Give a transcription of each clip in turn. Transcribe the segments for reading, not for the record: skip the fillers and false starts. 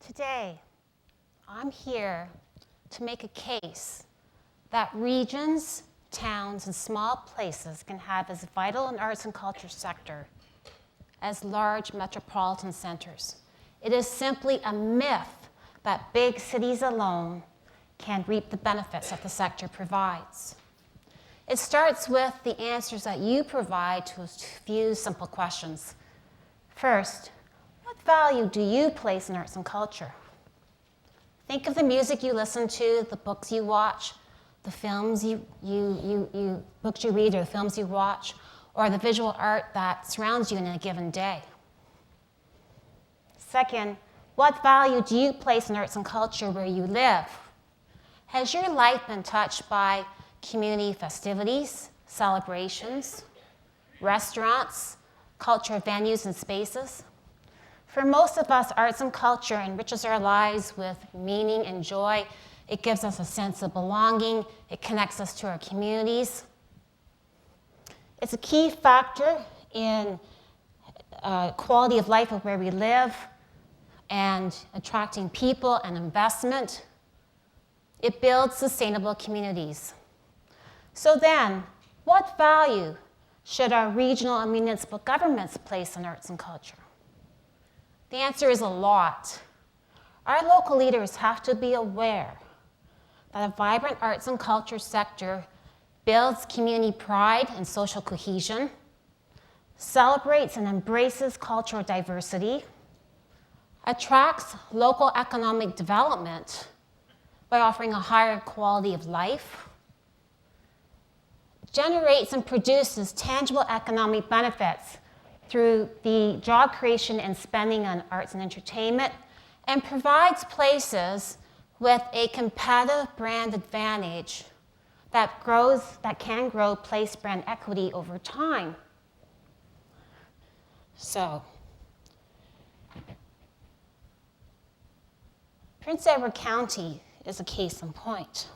Today, I'm here to make a case that regions, towns, and small places can have as vital an arts and culture sector as large metropolitan centers. It is simply a myth that big cities alone can reap the benefits that the sector provides. It starts with the answers that you provide to a few simple questions. First, what value do you place in arts and culture? Think of the music you listen to, the books you watch, the films books you read, or the films you watch, or the visual art that surrounds you in a given day. Second, what value do you place in arts and culture where you live? Has your life been touched by community festivities, celebrations, restaurants, cultural venues and spaces? For most of us, arts and culture enriches our lives with meaning and joy. It gives us a sense of belonging. It connects us to our communities. It's a key factor in quality of life of where we live and attracting people and investment. It builds sustainable communities. So then, what value should our regional and municipal governments place on arts and culture? The answer is a lot. Our local leaders have to be aware that a vibrant arts and culture sector builds community pride and social cohesion, celebrates and embraces cultural diversity, attracts local economic development by offering a higher quality of life, generates and produces tangible economic benefits through the job creation and spending on arts and entertainment, and provides places with a competitive brand advantage that can grow place brand equity over time. So, Prince Edward County is a case in point.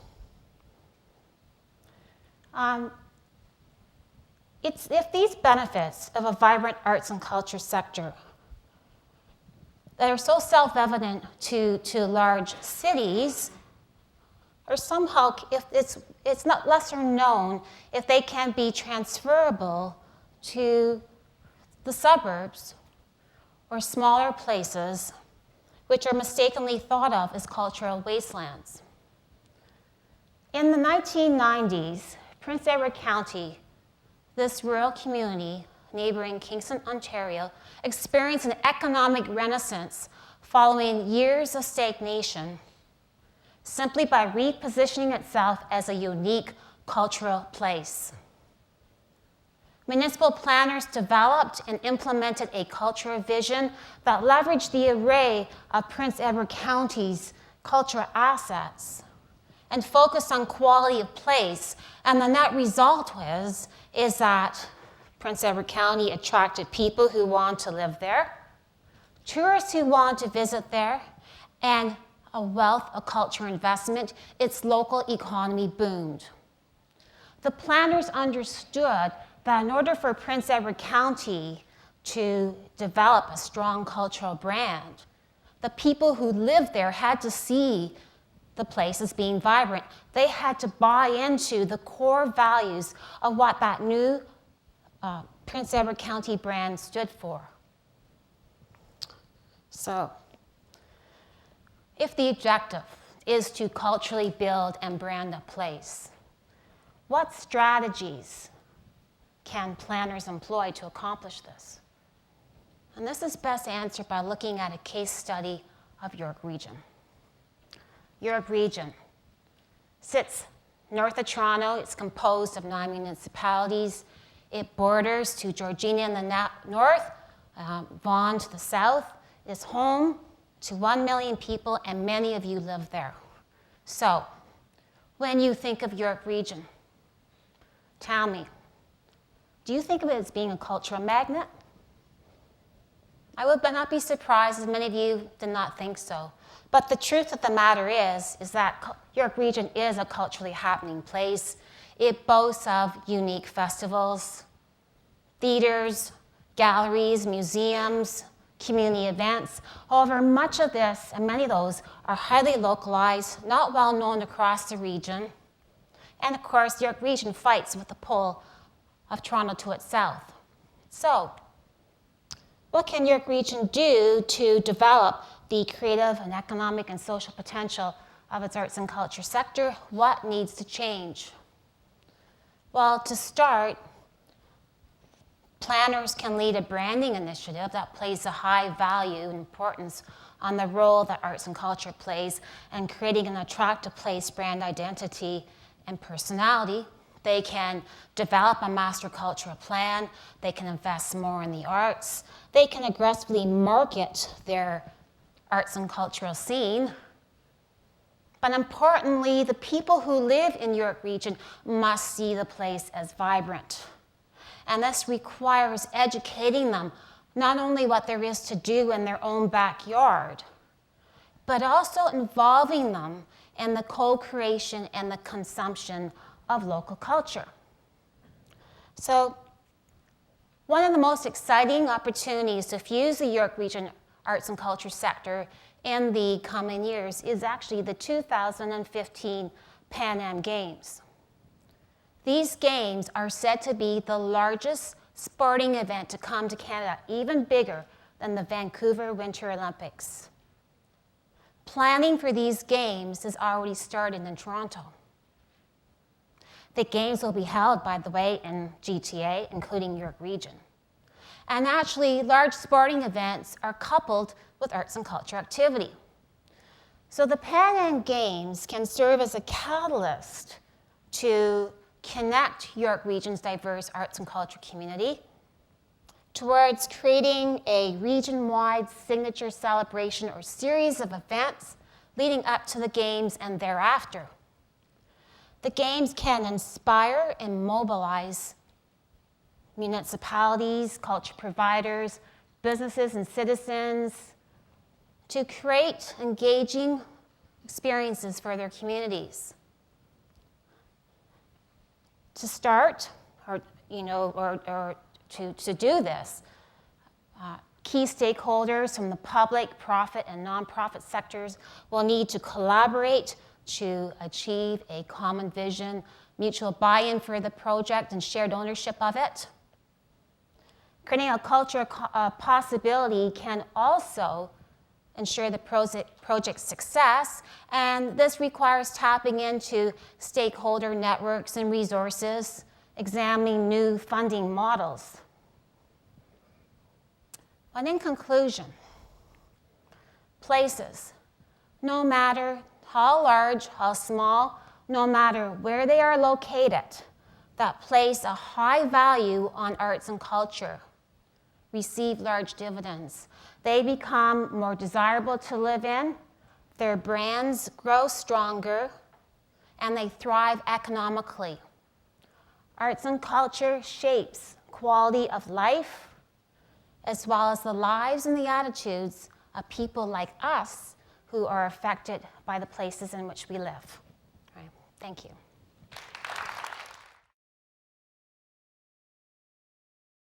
If these benefits of a vibrant arts and culture sector that are so self-evident to large cities are somehow, if it's not lesser known, if they can be transferable to the suburbs or smaller places which are mistakenly thought of as cultural wastelands. In the 1990s, Prince Edward County, this rural community neighboring Kingston, Ontario, experienced an economic renaissance following years of stagnation simply by repositioning itself as a unique cultural place. Municipal planners developed and implemented a cultural vision that leveraged the array of Prince Edward County's cultural assets and focused on quality of place. And the net result is that Prince Edward County attracted people who want to live there, tourists who want to visit there, and a wealth of cultural investment. Its local economy boomed. The planners understood that in order for Prince Edward County to develop a strong cultural brand, the people who lived there had to see the place as being vibrant. They had to buy into the core values of what that new Prince Edward County brand stood for. So, if the objective is to culturally build and brand a place, what strategies can planners employ to accomplish this? And this is best answered by looking at a case study of York Region. York Region sits north of Toronto. It's composed of 9 municipalities. It borders to Georgina in the north, Vaughan to the south. It's home to 1 million people, and many of you live there. So, when you think of York Region, tell me, do you think of it as being a cultural magnet? I would not be surprised if many of you did not think so. But the truth of the matter is that York Region is a culturally happening place. It boasts of unique festivals, theaters, galleries, museums, community events. However, much of this, and many of those, are highly localized, not well known across the region. And of course, the York Region fights with the pull of Toronto to its south. So, what can York Region do to develop the creative and economic and social potential of its arts and culture sector? What needs to change? Well, to start, planners can lead a branding initiative that places a high value and importance on the role that arts and culture plays in creating an attractive place brand identity and personality. They can develop a master cultural plan. They can invest more in the arts. They can aggressively market their arts and cultural scene. But importantly, the people who live in York Region must see the place as vibrant. And this requires educating them not only what there is to do in their own backyard, but also involving them in the co-creation and the consumption of local culture. So, one of the most exciting opportunities to fuse the York Region arts and culture sector in the coming years is actually the 2015 Pan Am Games. These games are said to be the largest sporting event to come to Canada, even bigger than the Vancouver Winter Olympics. Planning for these games has already started in Toronto. The games will be held, by the way, in GTA, including York Region. And actually, large sporting events are coupled with arts and culture activity. So the Pan Am Games can serve as a catalyst to connect York Region's diverse arts and culture community towards creating a region-wide signature celebration or series of events leading up to the Games and thereafter. The Games can inspire and mobilize municipalities, culture providers, businesses, and citizens to create engaging experiences for their communities. To start, or to do this, key stakeholders from the public, profit, and nonprofit sectors will need to collaborate to achieve a common vision, mutual buy-in for the project, and shared ownership of it. Creating a culture possibility can also ensure the project's success, and this requires tapping into stakeholder networks and resources, examining new funding models. But in conclusion, places, no matter how large, how small, no matter where they are located, that place a high value on arts and culture receive large dividends. They become more desirable to live in, their brands grow stronger, and they thrive economically. Arts and culture shapes quality of life, as well as the lives and the attitudes of people like us who are affected by the places in which we live. All right. Thank you.